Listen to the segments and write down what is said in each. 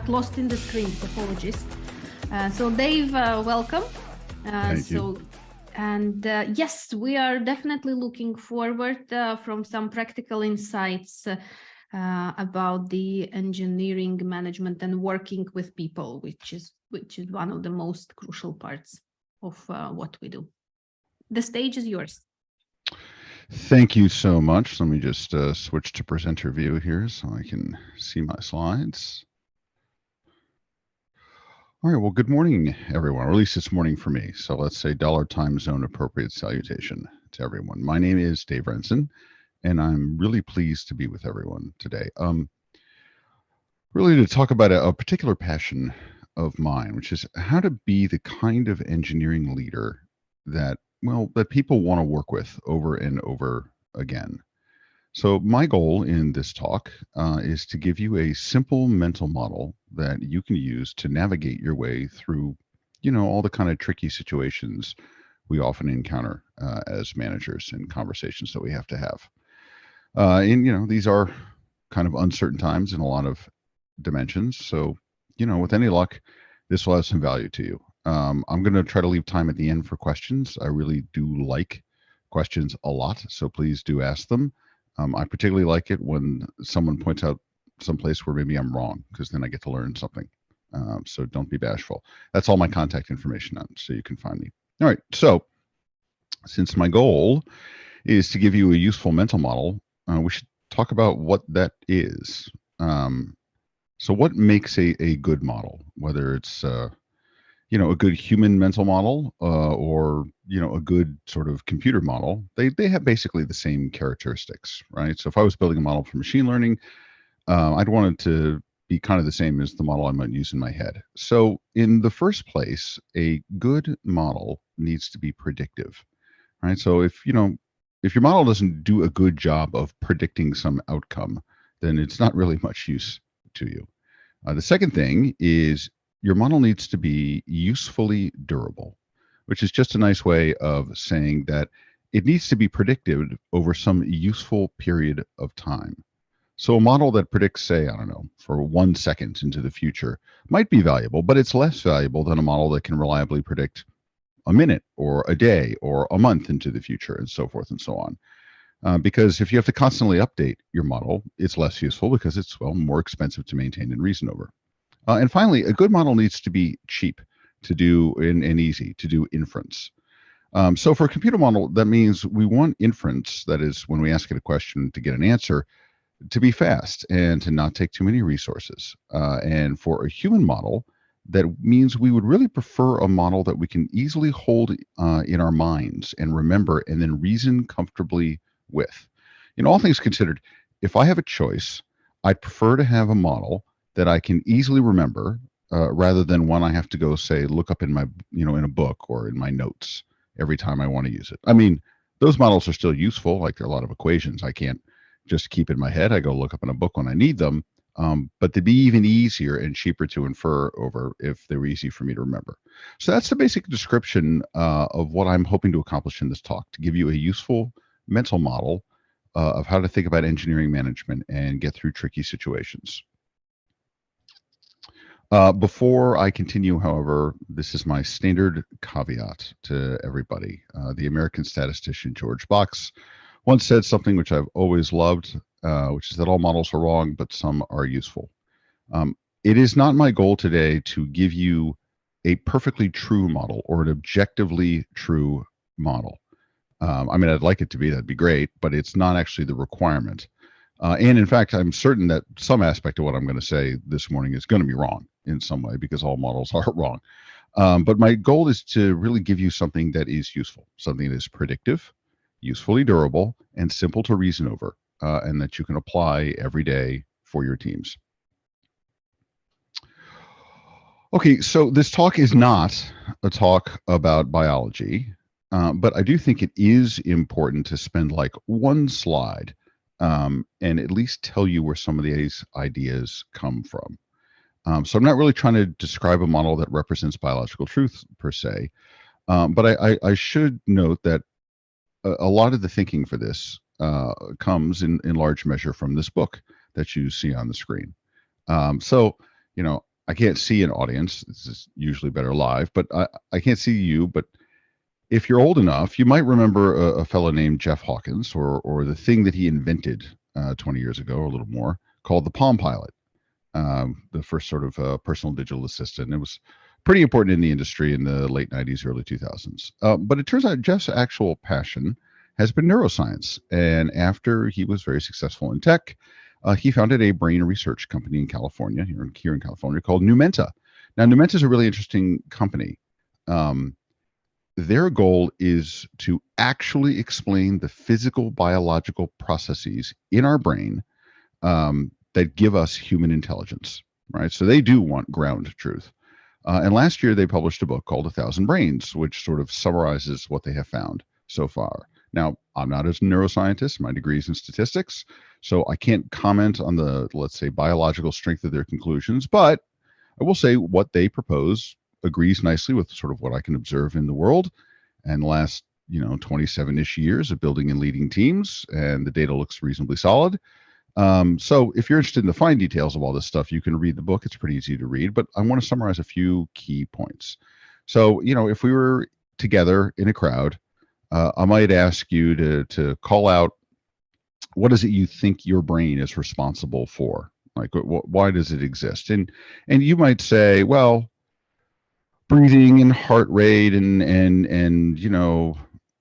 got lost in the screen. Apologies. So Dave, welcome. Thank you. And yes, we are definitely looking forward from some practical insights about the engineering management and working with people, which is one of the most crucial parts of what we do. The stage is yours. Thank you so much. Let me just switch to presenter view here so I can see my slides. All right, well, good morning, everyone, or at least it's morning for me. So let's say $time zone appropriate salutation to everyone. My name is Dave Rensin, and I'm really pleased to be with everyone today. Really to talk about a particular passion of mine, which is how to be the kind of engineering leader that people want to work with over and over again. So my goal in this talk is to give you a simple mental model that you can use to navigate your way through, all the kind of tricky situations we often encounter as managers and conversations that we have to have. And these are kind of uncertain times in a lot of dimensions. So, with any luck, this will have some value to you. I'm going to try to leave time at the end for questions. I really do like questions a lot, so please do ask them. I particularly like it when someone points out some place where maybe I'm wrong, because then I get to learn something. So don't be bashful. That's all my contact information on, so you can find me. All right, so since my goal is to give you a useful mental model, we should talk about what that is. So what makes a good model, whether it's a good human mental model or a good sort of computer model, they have basically the same characteristics, right? So if I was building a model for machine learning, I'd want it to be kind of the same as the model I might use in my head. So in the first place, a good model needs to be predictive, right? So if your model doesn't do a good job of predicting some outcome, then it's not really much use to you. The second thing is your model needs to be usefully durable, which is just a nice way of saying that it needs to be predicted over some useful period of time. So a model that predicts, say, I don't know, for 1 second into the future might be valuable, but it's less valuable than a model that can reliably predict a minute or a day or a month into the future, and so forth and so on. Because if you have to constantly update your model, it's less useful because it's, more expensive to maintain and reason over. And finally, a good model needs to be cheap to do and easy to do inference. So for a computer model, that means we want inference, that is, when we ask it a question to get an answer, to be fast and to not take too many resources. And for a human model, that means we would really prefer a model that we can easily hold in our minds and remember and then reason comfortably with. All things considered, if I have a choice, I'd prefer to have a model that I can easily remember rather than one I have to go, say, look up in my, in a book or in my notes every time I want to use it. I mean, those models are still useful. Like, there are a lot of equations I can't just keep in my head. I go look up in a book when I need them. But they'd be even easier and cheaper to infer over if they were easy for me to remember. So that's the basic description of what I'm hoping to accomplish in this talk, to give you a useful mental model of how to think about engineering management and get through tricky situations. Before I continue, however, this is my standard caveat to everybody. The American statistician George Box once said something which I've always loved, which is that all models are wrong, but some are useful. It is not my goal today to give you a perfectly true model or an objectively true model. I mean, I'd like it to be, that'd be great, but it's not actually the requirement. And in fact, I'm certain that some aspect of what I'm going to say this morning is going to be wrong in some way, because all models are wrong. But my goal is to really give you something that is useful, something that is predictive, usefully durable, and simple to reason over, and that you can apply every day for your teams. Okay, so this talk is not a talk about biology, but I do think it is important to spend like one slide and at least tell you where some of these ideas come from. So I'm not really trying to describe a model that represents biological truth per se, but I should note that a lot of the thinking for this comes in large measure from this book that you see on the screen. So, I can't see an audience. This is usually better live, but I can't see you. But if you're old enough, you might remember a fellow named Jeff Hawkins, or the thing that he invented 20 years ago, or a little more, called the Palm Pilot, the first sort of personal digital assistant. It was pretty important in the industry in the late 90s, early 2000s. But it turns out Jeff's actual passion has been neuroscience. And after he was very successful in tech, he founded a brain research company in California, here in California, called Numenta. Now, Numenta is a really interesting company. Their goal is to actually explain the physical biological processes in our brain that give us human intelligence, right? So they do want ground truth. And last year they published a book called 1,000 Brains, which sort of summarizes what they have found so far. Now, I'm not a neuroscientist. My degree is in statistics, so I can't comment on the, let's say, biological strength of their conclusions, but I will say what they propose agrees nicely with sort of what I can observe in the world and the last 27-ish years of building and leading teams, and the data looks reasonably solid. So if you're interested in the fine details of all this stuff, you can read the book. It's pretty easy to read, but I want to summarize a few key points. So, if we were together in a crowd, I might ask you to call out, what is it you think your brain is responsible for? Like, why does it exist? And you might say, well, breathing and heart rate and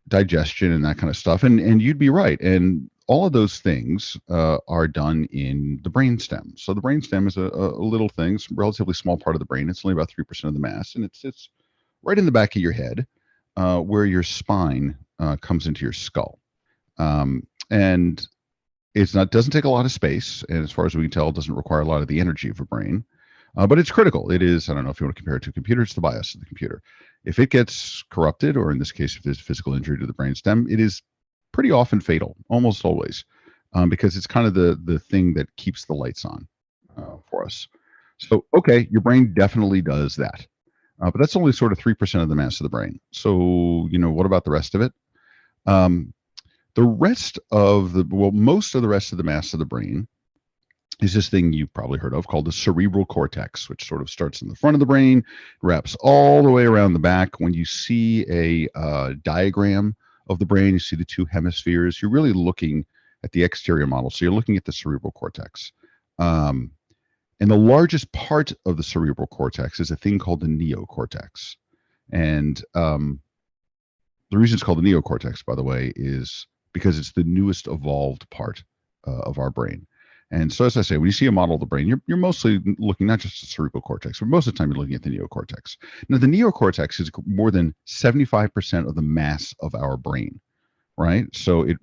digestion and that kind of stuff. And you'd be right. And all of those things are done in the brainstem. So the brainstem is a little thing, it's a relatively small part of the brain. It's only about 3% of the mass, and it's right in the back of your head, where your spine comes into your skull. And doesn't take a lot of space, and as far as we can tell, it doesn't require a lot of the energy of a brain. But it's critical. It is, I don't know if you want to compare it to a computer, it's the BIOS of the computer. If it gets corrupted, or in this case, if there's physical injury to the brainstem, it is pretty often fatal, almost always, because it's kind of the thing that keeps the lights on for us. So, okay, your brain definitely does that. But that's only sort of 3% of the mass of the brain. So, what about the rest of it? Most of the rest of the mass of the brain is this thing you've probably heard of called the cerebral cortex, which sort of starts in the front of the brain, wraps all the way around the back. When you see a diagram of the brain, you see the two hemispheres, you're really looking at the exterior model. So you're looking at the cerebral cortex. And the largest part of the cerebral cortex is a thing called the neocortex. And the reason it's called the neocortex, by the way, is because it's the newest evolved part of our brain. And so, as I say, when you see a model of the brain, you're mostly looking not just at the cerebral cortex, but most of the time you're looking at the neocortex. Now, the neocortex is more than 75% of the mass of our brain, right? So it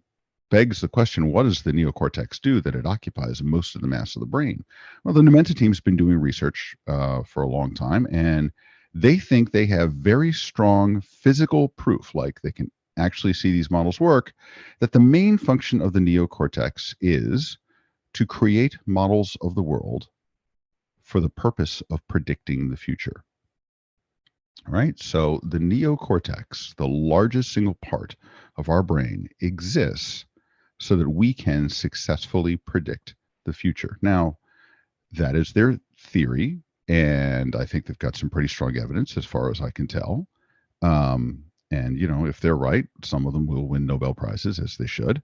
begs the question, what does the neocortex do that it occupies most of the mass of the brain? Well, the Numenta team's been doing research for a long time, and they think they have very strong physical proof, like they can actually see these models work, that the main function of the neocortex is to create models of the world for the purpose of predicting the future. All right, so the neocortex, the largest single part of our brain, exists so that we can successfully predict the future. Now, that is their theory, and I think they've got some pretty strong evidence as far as I can tell. And, if they're right, some of them will win Nobel Prizes, as they should.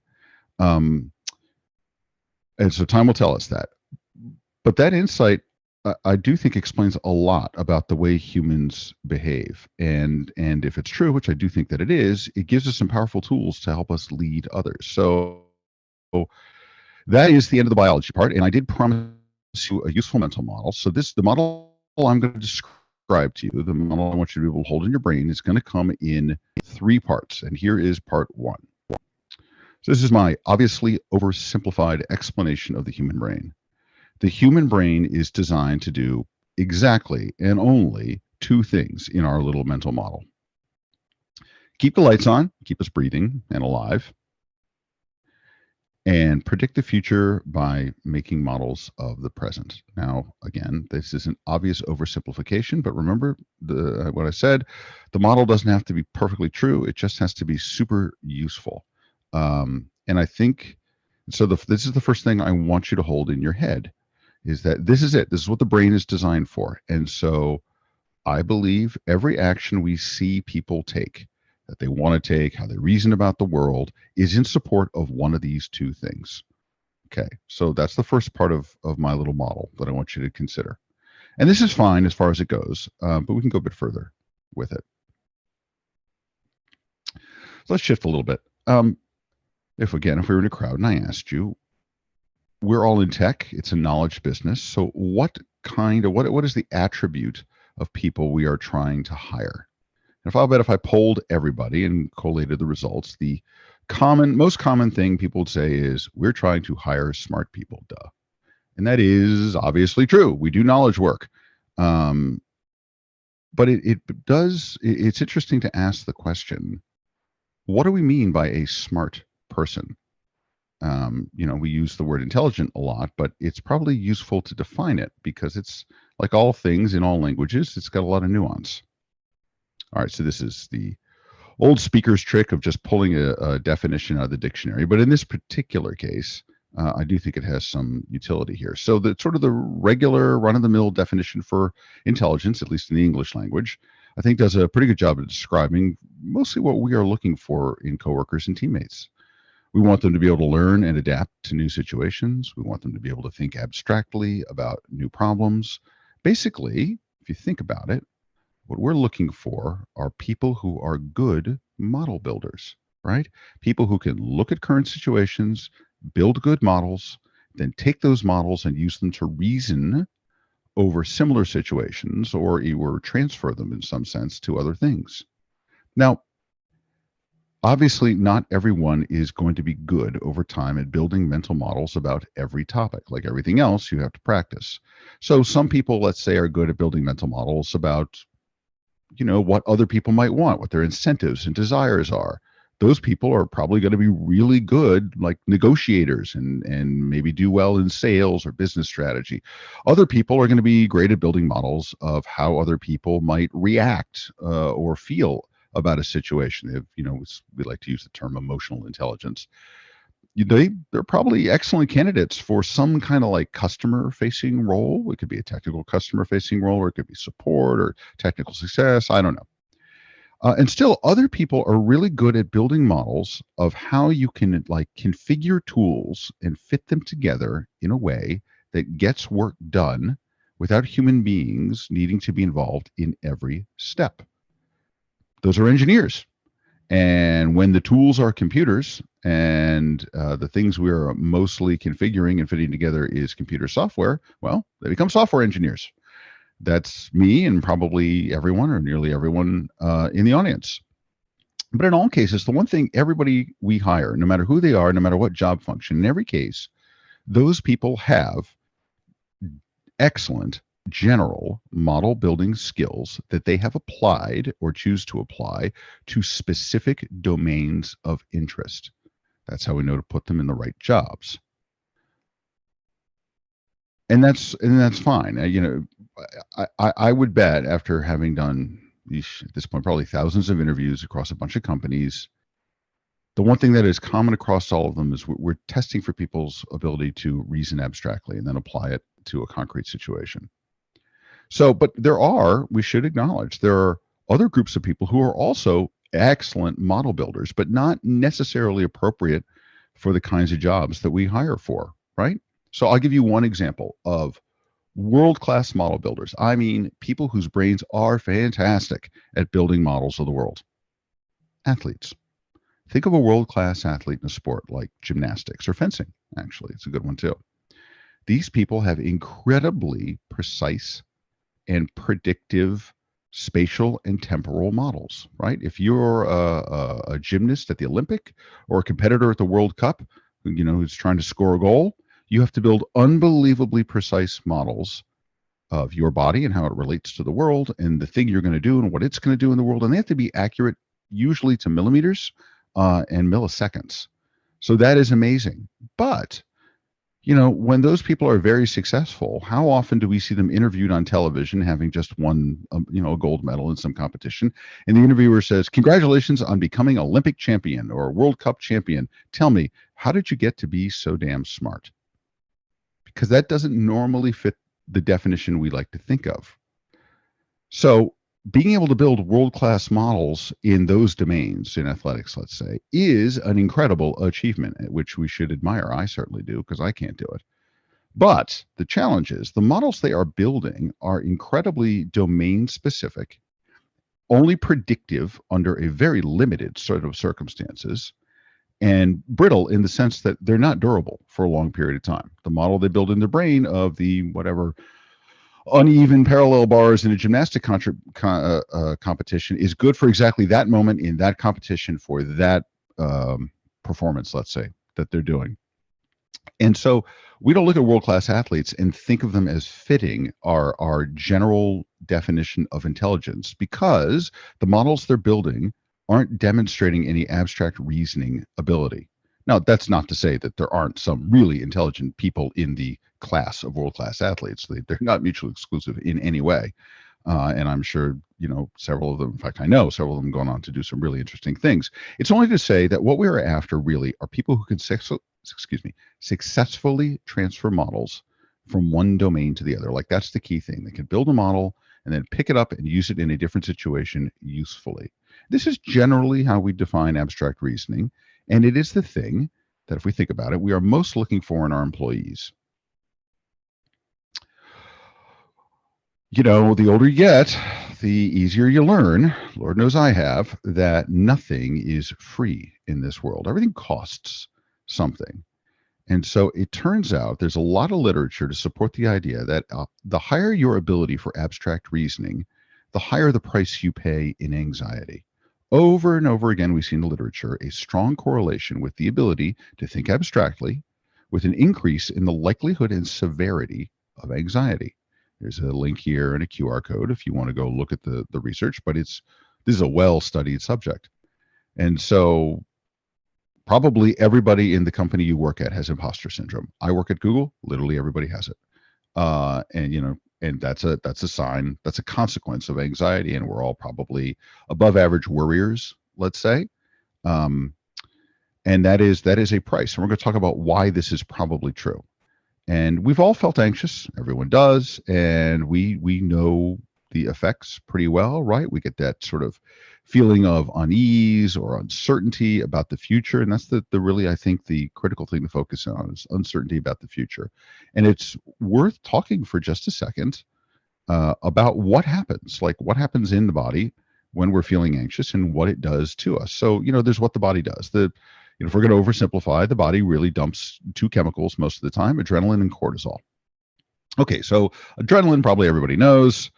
And so time will tell us that. But that insight, I do think, explains a lot about the way humans behave. And if it's true, which I do think that it is, it gives us some powerful tools to help us lead others. So that is the end of the biology part. And I did promise you a useful mental model. So the model I'm going to describe to you, the model I want you to be able to hold in your brain, is going to come in 3 parts. And here is part 1. So this is my obviously oversimplified explanation of the human brain. The human brain is designed to do exactly and only 2 things in our little mental model. Keep the lights on, keep us breathing and alive, and predict the future by making models of the present. Now, again, this is an obvious oversimplification, but remember what I said, the model doesn't have to be perfectly true. It just has to be super useful. And I think, so this is the first thing I want you to hold in your head. is that this is it. This is what the brain is designed for. And so I believe every action we see people take, that they want to take, how they reason about the world, is in support of one of these two things. Okay, so that's the first part of my little model that I want you to consider. And this is fine as far as it goes, but we can go a bit further with it. So let's shift a little bit. If we were in a crowd and I asked you, we're all in tech, it's a knowledge business. So what is the attribute of people we are trying to hire? And I'll bet if I polled everybody and collated the results, the most common thing people would say is, we're trying to hire smart people, duh. And that is obviously true. We do knowledge work. But it's interesting to ask the question, what do we mean by a smart person? We use the word intelligent a lot, but it's probably useful to define it, because it's like all things in all languages, it's got a lot of nuance. All right, so this is the old speaker's trick of just pulling a definition out of the dictionary. But in this particular case, I do think it has some utility here. So the sort of the regular run-of-the-mill definition for intelligence, at least in the English language, I think does a pretty good job of describing mostly what we are looking for in coworkers and teammates. We want them to be able to learn and adapt to new situations. We want them to be able to think abstractly about new problems. Basically, if you think about it, what we're looking for are people who are good model builders, right? People who can look at current situations, build good models, then take those models and use them to reason over similar situations, or transfer them in some sense to other things. Now, obviously, not everyone is going to be good over time at building mental models about every topic. Like everything else, you have to practice. So some people, let's say, are good at building mental models about, what other people might want, what their incentives and desires are. Those people are probably going to be really good, like negotiators, and maybe do well in sales or business strategy. Other people are going to be great at building models of how other people might react or feel about a situation. We like to use the term emotional intelligence. They're probably excellent candidates for some kind of like customer facing role. It could be a technical customer facing role, or it could be support or technical success. I don't know. And still, other people are really good at building models of how you can like configure tools and fit them together in a way that gets work done without human beings needing to be involved in every step. Those are engineers. And when the tools are computers, and the things we are mostly configuring and fitting together is computer software, well, they become software engineers. That's me and probably everyone or nearly everyone in the audience. But in all cases, the one thing everybody we hire, no matter who they are, no matter what job function, in every case, those people have excellent general model building skills that they have applied or choose to apply to specific domains of interest. That's how we know to put them in the right jobs. And that's fine. I would bet, after having done at this point probably thousands of interviews across a bunch of companies, the one thing that is common across all of them is we're testing for people's ability to reason abstractly and then apply it to a concrete situation. So, but we should acknowledge, there are other groups of people who are also excellent model builders, but not necessarily appropriate for the kinds of jobs that we hire for, right? So I'll give you one example of world-class model builders. I mean, people whose brains are fantastic at building models of the world. Athletes. Think of a world-class athlete in a sport like gymnastics or fencing. Actually, it's a good one too. These people have incredibly precise and predictive spatial and temporal models, right? If you're a gymnast at the Olympic or a competitor at the World Cup, who's trying to score a goal, you have to build unbelievably precise models of your body and how it relates to the world and the thing you're going to do and what it's going to do in the world. And they have to be accurate, usually to millimeters and milliseconds. So that is amazing. But when those people are very successful, how often do we see them interviewed on television having just won, a gold medal in some competition? And the interviewer says, "Congratulations on becoming Olympic champion or World Cup champion. Tell me, how did you get to be so damn smart?" because that doesn't normally fit the definition we like to think of. So being able to build world-class models in those domains in athletics, let's say, is an incredible achievement, which we should admire. I certainly do, because I can't do it. But the challenge is the models they are building are incredibly domain specific, only predictive under a very limited sort of circumstances, and brittle in the sense that they're not durable for a long period of time. The model they build in the brain of the whatever uneven parallel bars in a gymnastic competition is good for exactly that moment in that competition for that performance, let's say, that they're doing. And so we don't look at world-class athletes and think of them as fitting our general definition of intelligence, because the models they're building aren't demonstrating any abstract reasoning ability. Now, that's not to say that there aren't some really intelligent people in the class of world-class athletes. They're not mutually exclusive in any way. And I'm sure, several of them, in fact, I know several of them gone on to do some really interesting things. It's only to say that what we're after really are people who can successfully transfer models from one domain to the other. Like, that's the key thing. They can build a model and then pick it up and use it in a different situation usefully. This is generally how we define abstract reasoning. And it is the thing that, if we think about it, we are most looking for in our employees. The older you get, the easier you learn, Lord knows I have, that nothing is free in this world. Everything costs something. And so it turns out there's a lot of literature to support the idea that the higher your ability for abstract reasoning, the higher the price you pay in anxiety. Over and over again, we see in the literature a strong correlation with the ability to think abstractly, with an increase in the likelihood and severity of anxiety. There's a link here and a QR code if you want to go look at the research, but this is a well-studied subject. And so probably everybody in the company you work at has imposter syndrome. I work at Google, literally everybody has it. And that's a sign, that's a consequence of anxiety, and we're all probably above average worriers, let's say. And that is a price. And we're going to talk about why this is probably true. And we've all felt anxious. Everyone does. And we know the effects pretty well, right? We get that sort of feeling of unease or uncertainty about the future. And that's the really, I think, the critical thing to focus on is uncertainty about the future. And it's worth talking for just a second about what happens, like what happens in the body when we're feeling anxious and what it does to us. So, there's what the body does. If we're going to oversimplify, the body really dumps two chemicals most of the time, adrenaline and cortisol. Okay, so adrenaline, probably everybody knows.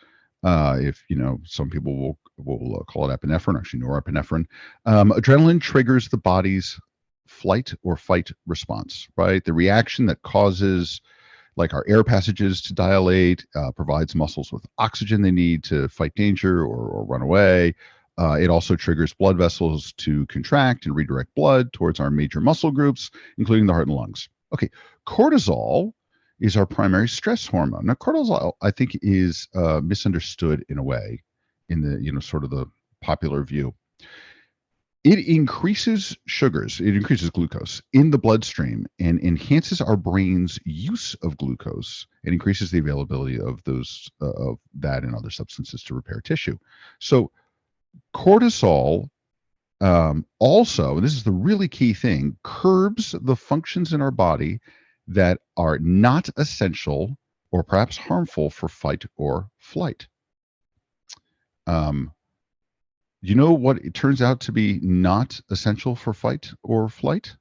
If some people will call it epinephrine, actually norepinephrine. Adrenaline triggers the body's flight or fight response, right? The reaction that causes like our air passages to dilate, provides muscles with oxygen they need to fight danger or run away. It also triggers blood vessels to contract and redirect blood towards our major muscle groups, including the heart and lungs. Okay, cortisol is our primary stress hormone. Now, cortisol, I think, is misunderstood in a way in the sort of the popular view. It increases sugars, it increases glucose in the bloodstream and enhances our brain's use of glucose and increases the availability of of that and other substances to repair tissue. So cortisol also, and this is the really key thing, curbs the functions in our body that are not essential or perhaps harmful for fight or flight. You know what it turns out to be not essential for fight or flight?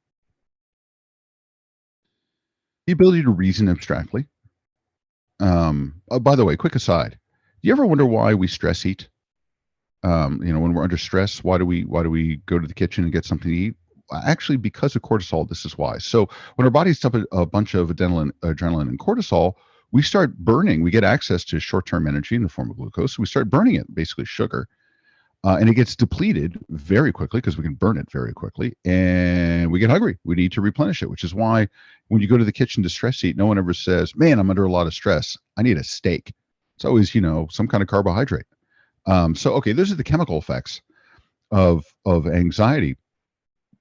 The ability to reason abstractly. By the way, quick aside, do you ever wonder why we stress eat? When we're under stress, why do we go to the kitchen and get something to eat? Actually, because of cortisol, this is why. So when our bodies dump a bunch of adrenaline and cortisol, we start burning. We get access to short-term energy in the form of glucose. So we start burning it, basically sugar. And it gets depleted very quickly because we can burn it very quickly, and we get hungry. We need to replenish it, which is why when you go to the kitchen to stress eat, no one ever says, man, I'm under a lot of stress, I need a steak. It's always, some kind of carbohydrate. So, okay, those are the chemical effects of anxiety.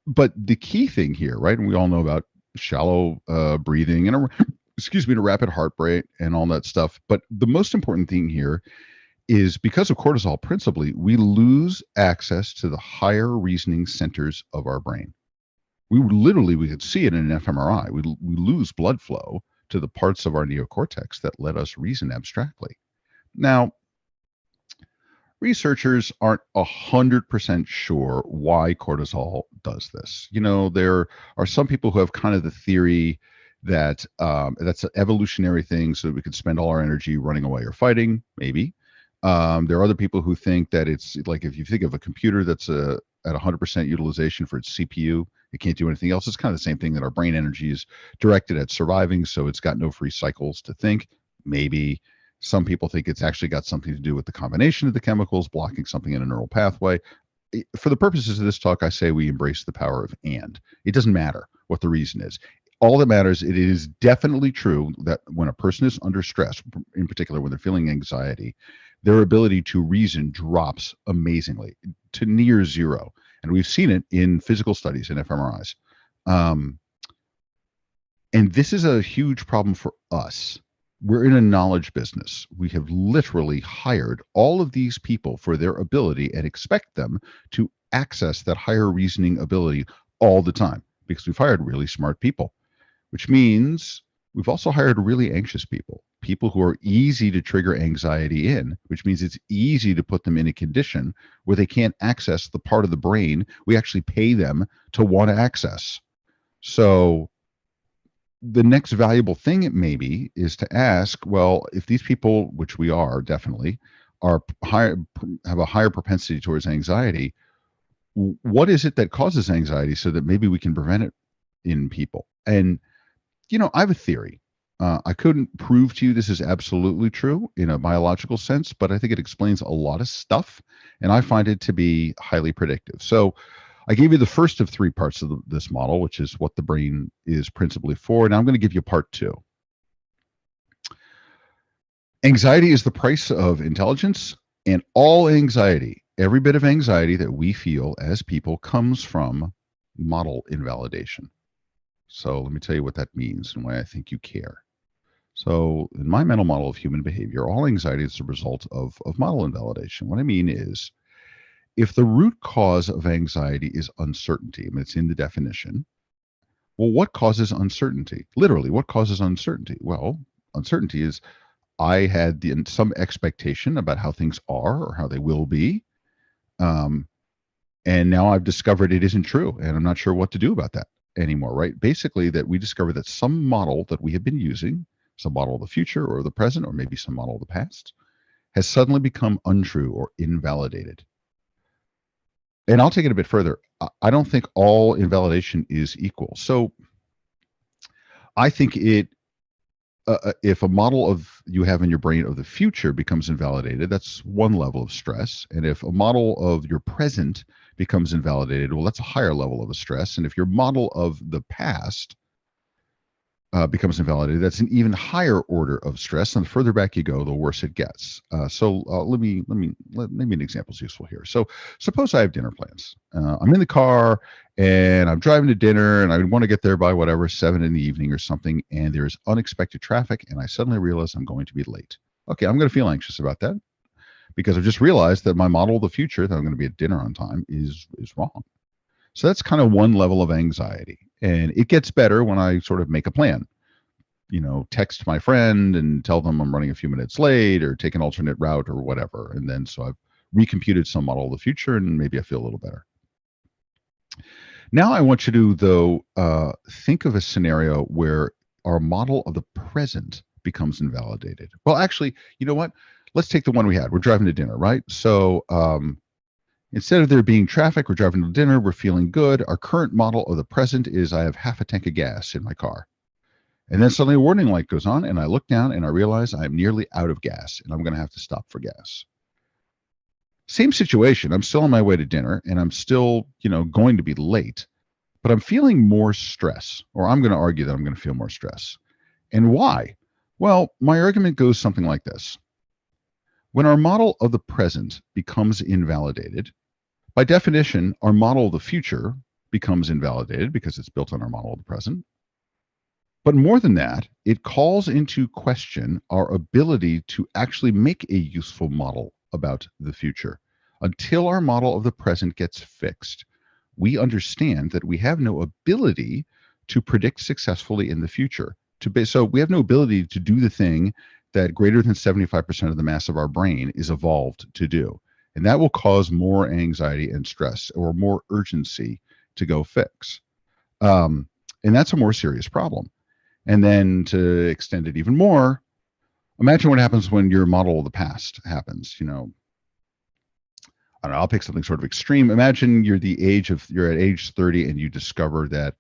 But the key thing here, right, and we all know about shallow breathing and excuse me, to rapid heart rate and all that stuff. But the most important thing here is because of cortisol, principally, we lose access to the higher reasoning centers of our brain. We could see it in an fMRI. We lose blood flow to the parts of our neocortex that let us reason abstractly. Now, researchers aren't 100% sure why cortisol does this. There are some people who have kind of the theory that that's an evolutionary thing, so that we could spend all our energy running away or fighting, maybe. There are other people who think that it's like, if you think of a computer that's at 100% utilization for its CPU, it can't do anything else. It's kind of the same thing, that our brain energy is directed at surviving, so it's got no free cycles to think. Maybe. Some people think it's actually got something to do with the combination of the chemicals blocking something in a neural pathway. For the purposes of this talk, I say we embrace the power of and. It doesn't matter what the reason is. All that matters, it is definitely true that when a person is under stress, in particular when they're feeling anxiety, their ability to reason drops amazingly to near zero. And we've seen it in physical studies, in fMRIs. And this is a huge problem for us. We're in a knowledge business. We have literally hired all of these people for their ability and expect them to access that higher reasoning ability all the time, because we've hired really smart people, which means we've also hired really anxious people who are easy to trigger anxiety in, which means it's easy to put them in a condition where they can't access the part of the brain we actually pay them to want to access. So the next valuable thing it may be is to ask, well, if these people, which we are definitely, are higher, have a higher propensity towards anxiety, what is it that causes anxiety, so that maybe we can prevent it in people? And I have a theory. I couldn't prove to you this is absolutely true in a biological sense, but I think it explains a lot of stuff, and I find it to be highly predictive. So I gave you the first of three parts of this model, which is what the brain is principally for. Now I'm going to give you part two. Anxiety is the price of intelligence, and all anxiety, every bit of anxiety that we feel as people, comes from model invalidation. So let me tell you what that means and why I think you care. So in my mental model of human behavior, all anxiety is a result of model invalidation. What I mean is, if the root cause of anxiety is uncertainty, I mean, it's in the definition, well, what causes uncertainty? Literally, what causes uncertainty? Well, uncertainty is, I had some expectation about how things are or how they will be, and now I've discovered it isn't true, and I'm not sure what to do about that anymore, right? Basically, that we discover that some model that we have been using, some model of the future or the present, or maybe some model of the past, has suddenly become untrue or invalidated. And I'll take it a bit further. I don't think all invalidation is equal. So I think if a model of you have in your brain of the future becomes invalidated, that's one level of stress. And if a model of your present becomes invalidated, well, that's a higher level of a stress. And if your model of the past becomes invalidated, that's an even higher order of stress. And the further back you go, the worse it gets. Maybe an example is useful here. So suppose I have dinner plans. I'm in the car and I'm driving to dinner, and I want to get there by 7 in the evening or something, and there's unexpected traffic, and I suddenly realize I'm going to be late. Okay, I'm going to feel anxious about that, because I've just realized that my model of the future, that I'm going to be at dinner on time, is wrong. So that's kind of one level of anxiety. And it gets better when I sort of make a plan, text my friend and tell them I'm running a few minutes late, or take an alternate route or whatever. And then so I've recomputed some model of the future, and maybe I feel a little better. Now I want you to, though, think of a scenario where our model of the present becomes invalidated. Well, actually, you know what? Let's take the one we had. We're driving to dinner, right? So instead of there being traffic, we're driving to dinner, we're feeling good. Our current model of the present is, I have half a tank of gas in my car. And then suddenly a warning light goes on, and I look down and I realize I'm nearly out of gas, and I'm going to have to stop for gas. Same situation. I'm still on my way to dinner, and I'm still, going to be late, but I'm feeling more stress, or I'm going to argue that I'm going to feel more stress. And why? Well, my argument goes something like this. When our model of the present becomes invalidated, by definition, our model of the future becomes invalidated, because it's built on our model of the present. But more than that, it calls into question our ability to actually make a useful model about the future. Until our model of the present gets fixed, we understand that we have no ability to predict successfully in the future. So we have no ability to do the thing that greater than 75% of the mass of our brain is evolved to do. And that will cause more anxiety and stress or more urgency to go fix. And that's a more serious problem. And then to extend it even more, imagine what happens when your model of the past happens. I don't know, I'll pick something sort of extreme. Imagine you're at age 30 and you discover that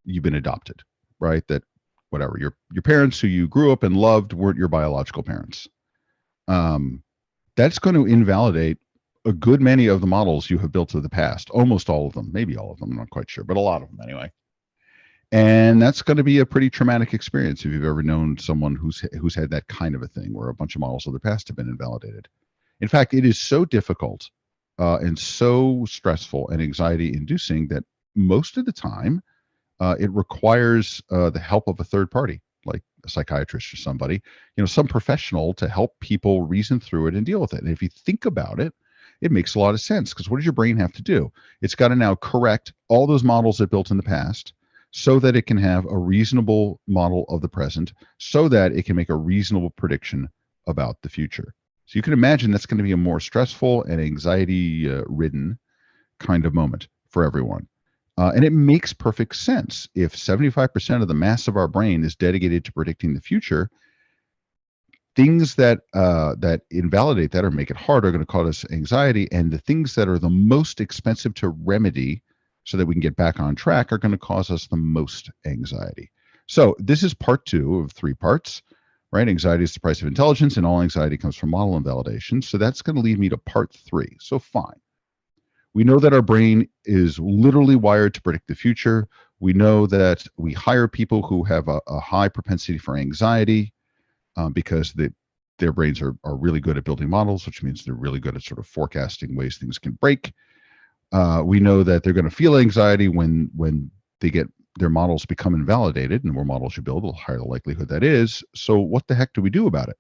you've been adopted, right? That whatever, your parents who you grew up and loved weren't your biological parents. That's going to invalidate a good many of the models you have built of the past, almost all of them, maybe all of them, I'm not quite sure, but a lot of them anyway. And that's going to be a pretty traumatic experience if you've ever known someone who's had that kind of a thing where a bunch of models of the past have been invalidated. In fact, it is so difficult and so stressful and anxiety inducing that most of the time it requires the help of a third party, like a psychiatrist or somebody, some professional to help people reason through it and deal with it. And if you think about it, it makes a lot of sense, because what does your brain have to do? It's got to now correct all those models it built in the past so that it can have a reasonable model of the present, so that it can make a reasonable prediction about the future. So you can imagine that's going to be a more stressful and anxiety ridden kind of moment for everyone. And it makes perfect sense. If 75% of the mass of our brain is dedicated to predicting the future, things that invalidate that or make it hard are going to cause us anxiety, and the things that are the most expensive to remedy so that we can get back on track are going to cause us the most anxiety. So this is part 2 of 3 parts, right? Anxiety is the price of intelligence, and all anxiety comes from model invalidation. So that's going to lead me to part 3. So fine. We know that our brain is literally wired to predict the future. We know that we hire people who have a high propensity for anxiety because their brains are really good at building models, which means they're really good at sort of forecasting ways things can break. We know that they're going to feel anxiety when they get their models become invalidated, and the more models you build, the higher the likelihood that is. So what the heck do we do about it?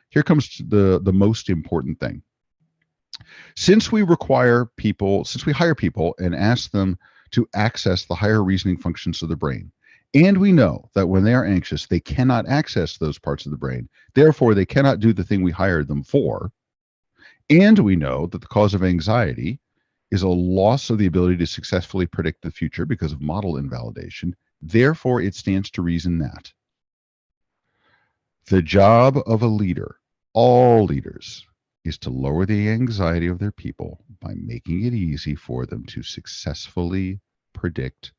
Here comes the most important thing. Since we hire people and ask them to access the higher reasoning functions of the brain, and we know that when they are anxious, they cannot access those parts of the brain, therefore they cannot do the thing we hired them for, and we know that the cause of anxiety is a loss of the ability to successfully predict the future because of model invalidation, therefore it stands to reason that the job of a leader, all leaders, is to lower the anxiety of their people by making it easy for them to successfully predict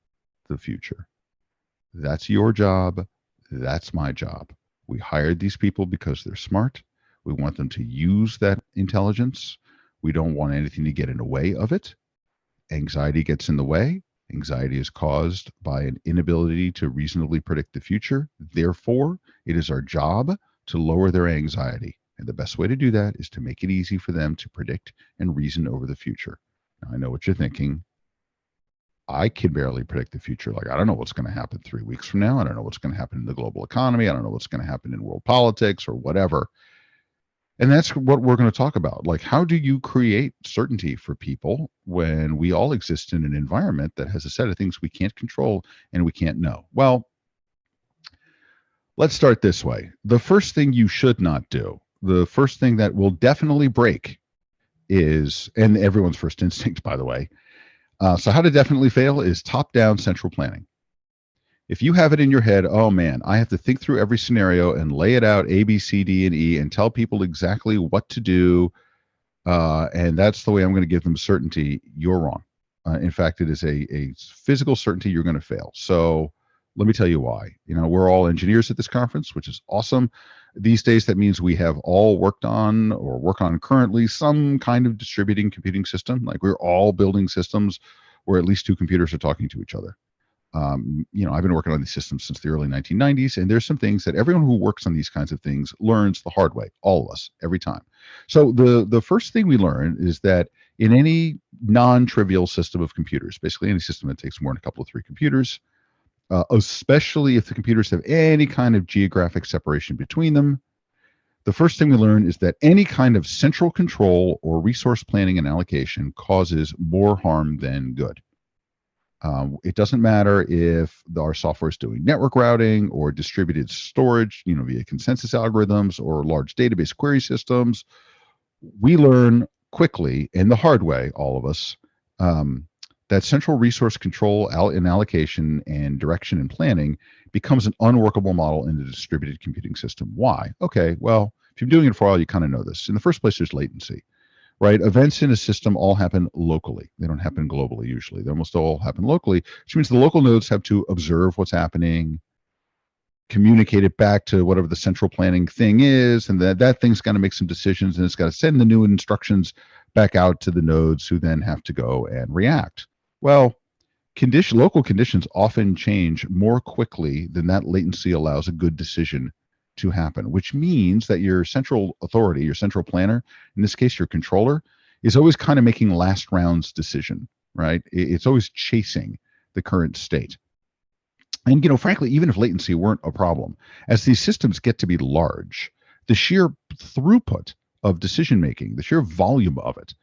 the future. That's your job. That's my job. We hired these people because they're smart. We want them to use that intelligence. We don't want anything to get in the way of it. Anxiety gets in the way. Anxiety is caused by an inability to reasonably predict the future. Therefore, it is our job to lower their anxiety. And the best way to do that is to make it easy for them to predict and reason over the future. Now, I know what you're thinking. I can barely predict the future. Like, I don't know what's going to happen 3 weeks from now. I don't know what's going to happen in the global economy. I don't know what's going to happen in world politics or whatever. And that's what we're going to talk about. Like, how do you create certainty for people when we all exist in an environment that has a set of things we can't control and we can't know? Well, let's start this way. The first thing you should not do, the first thing that will definitely break is, and everyone's first instinct, by the way, so how to definitely fail is top-down central planning. If you have it in your head, oh man, I have to think through every scenario and lay it out A, B, C, D, and E and tell people exactly what to do, and that's the way I'm going to give them certainty, you're wrong. In fact, it is a physical certainty you're going to fail. So let me tell you why. We're all engineers at this conference, which is awesome. These days, that means we have all worked on or work on currently some kind of distributing computing system. Like, we're all building systems where at least 2 computers are talking to each other. I've been working on these systems since the early 1990s, and there's some things that everyone who works on these kinds of things learns the hard way, all of us, every time. So the first thing we learn is that in any non-trivial system of computers, basically any system that takes more than a couple of 3 computers, especially if the computers have any kind of geographic separation between them. The first thing we learn is that any kind of central control or resource planning and allocation causes more harm than good. It doesn't matter if our software is doing network routing or distributed storage, via consensus algorithms or large database query systems. We learn quickly and the hard way, all of us, that central resource control and allocation and direction and planning becomes an unworkable model in the distributed computing system. Why? Okay, well, if you're doing it for a while, you kind of know this. In the first place, there's latency, right? Events in a system all happen locally. They don't happen globally usually. They almost all happen locally, which means the local nodes have to observe what's happening, communicate it back to whatever the central planning thing is, and that thing's got to make some decisions, and it's got to send the new instructions back out to the nodes who then have to go and react. Well, local conditions often change more quickly than that latency allows a good decision to happen, which means that your central authority, your central planner, in this case, your controller, is always kind of making last round's decision, right? It's always chasing the current state. And, frankly, even if latency weren't a problem, as these systems get to be large, the sheer throughput of decision making, the sheer volume of it,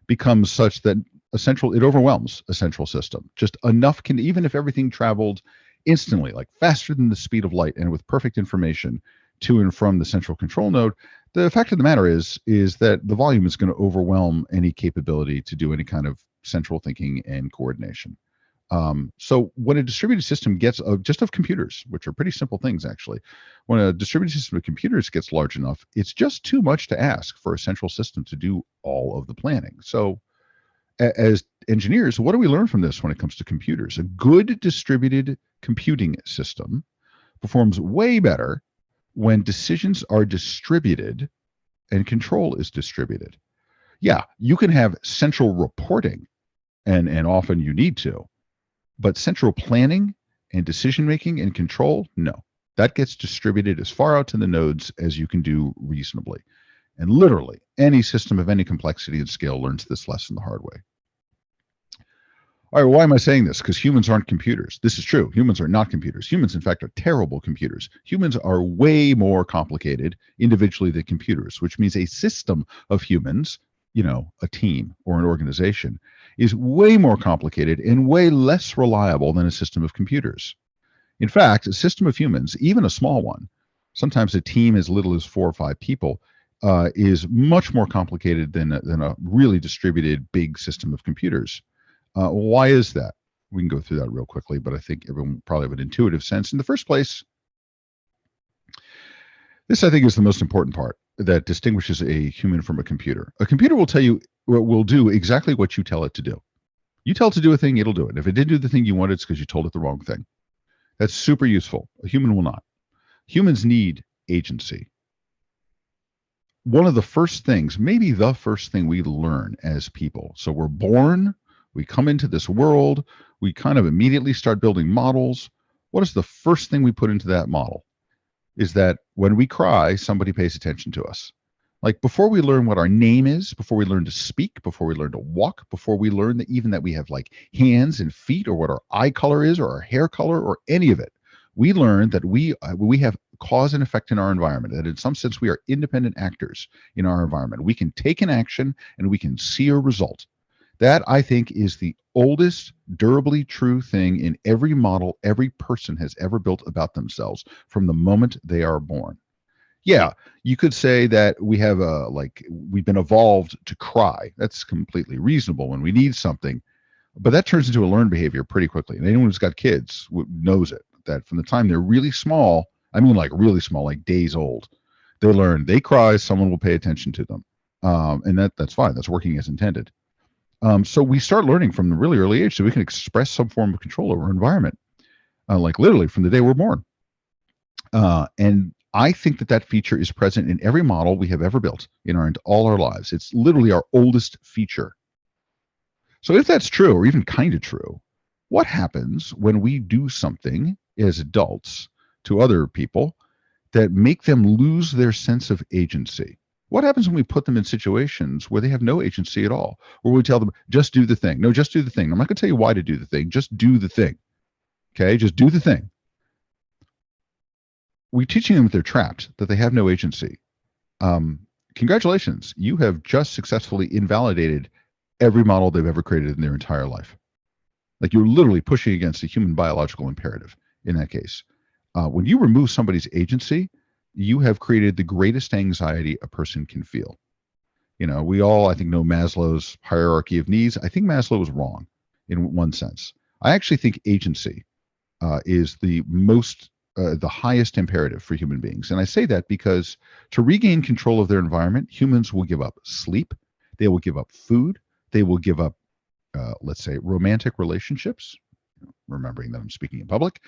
becomes such that it overwhelms a central system. Just enough even if everything traveled instantly, like faster than the speed of light and with perfect information to and from the central control node, the fact of the matter is that the volume is going to overwhelm any capability to do any kind of central thinking and coordination. So when a distributed system gets just of computers, which are pretty simple things actually, when a distributed system of computers gets large enough, it's just too much to ask for a central system to do all of the planning. So as engineers, what do we learn from this when it comes to computers? A good distributed computing system performs way better when decisions are distributed and control is distributed. Yeah, you can have central reporting, and often you need to, but central planning and decision making and control, no. That gets distributed as far out to the nodes as you can do reasonably. And literally, any system of any complexity and scale learns this lesson the hard way. All right, why am I saying this? Because humans aren't computers. This is true. Humans are not computers. Humans, in fact, are terrible computers. Humans are way more complicated individually than computers, which means a system of humans, a team or an organization, is way more complicated and way less reliable than a system of computers. In fact, a system of humans, even a small one, sometimes a team as little as 4 or 5 people, is much more complicated than a really distributed big system of computers. Why is that? We can go through that real quickly, but I think everyone probably have an intuitive sense. In the first place, this I think is the most important part that distinguishes a human from a computer. A computer will do exactly what you tell it to do. You tell it to do a thing, it'll do it. If it didn't do the thing you wanted, it's because you told it the wrong thing. That's super useful. A human will not. Humans need agency. One of the first things, maybe the first thing we learn as people. So we're born, we come into this world, we kind of immediately start building models. What is the first thing we put into that model? Is that when we cry, somebody pays attention to us. Like before we learn what our name is, before we learn to speak, before we learn to walk, before we learn that even that we have like hands and feet, or what our eye color is, or our hair color, or any of it, we learn that we have cause and effect in our environment, that in some sense we are independent actors in our environment. We can take an action and we can see a result. That, I think, is the oldest durably true thing in every model every person has ever built about themselves from the moment they are born. Yeah, you could say that we have we've been evolved to cry. That's completely reasonable when we need something, but that turns into a learned behavior pretty quickly. And anyone who's got kids knows it, that from the time they're really small, I mean like really small, like days old, they learn they cry, someone will pay attention to them. And that's fine. That's working as intended. So we start learning from the really early age so we can express some form of control over our environment, like literally from the day we're born. And I think that feature is present in every model we have ever built in all our lives. It's literally our oldest feature. So if that's true, or even kind of true, what happens when we do something as adults to other people that make them lose their sense of agency? What happens when we put them in situations where they have no agency at all? Or we tell them, just do the thing. No, just do the thing. I'm not going to tell you why to do the thing. Just do the thing. Okay, just do the thing. We're teaching them that they're trapped, that they have no agency. Congratulations, you have just successfully invalidated every model they've ever created in their entire life. Like, you're literally pushing against a human biological imperative in that case. When you remove somebody's agency, you have created the greatest anxiety a person can feel. We all, I think, know Maslow's hierarchy of needs. I think Maslow was wrong in one sense. I actually think agency is the highest imperative for human beings. And I say that because to regain control of their environment, humans will give up sleep, they will give up food, they will give up, let's say, romantic relationships, remembering that I'm speaking in public.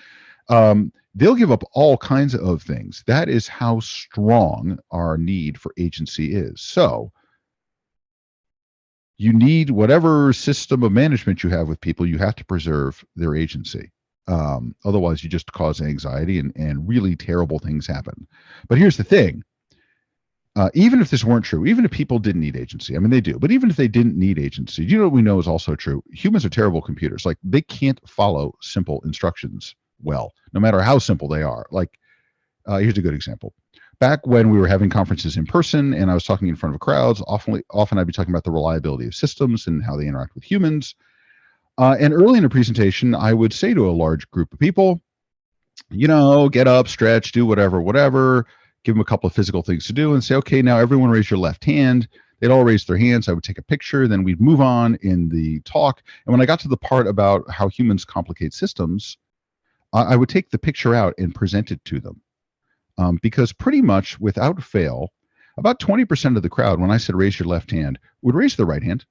They'll give up all kinds of things. That is how strong our need for agency is. So you need whatever system of management you have with people, you have to preserve their agency. Otherwise, you just cause anxiety and really terrible things happen. But here's the thing. Even if this weren't true, even if people didn't need agency, I mean, they do, but even if they didn't need agency, you know what we know is also true? Humans are terrible computers. Like, they can't follow simple instructions well, no matter how simple they are. Like, here's a good example. Back when we were having conferences in person and I was talking in front of crowds, often I'd be talking about the reliability of systems and how they interact with humans. And early in a presentation, I would say to a large group of people, get up, stretch, do whatever, give them a couple of physical things to do and say, okay, now everyone raise your left hand. They'd all raise their hands. I would take a picture, then we'd move on in the talk. And when I got to the part about how humans complicate systems, I would take the picture out and present it to them. Because pretty much without fail, about 20% of the crowd, when I said raise your left hand, would raise their right hand.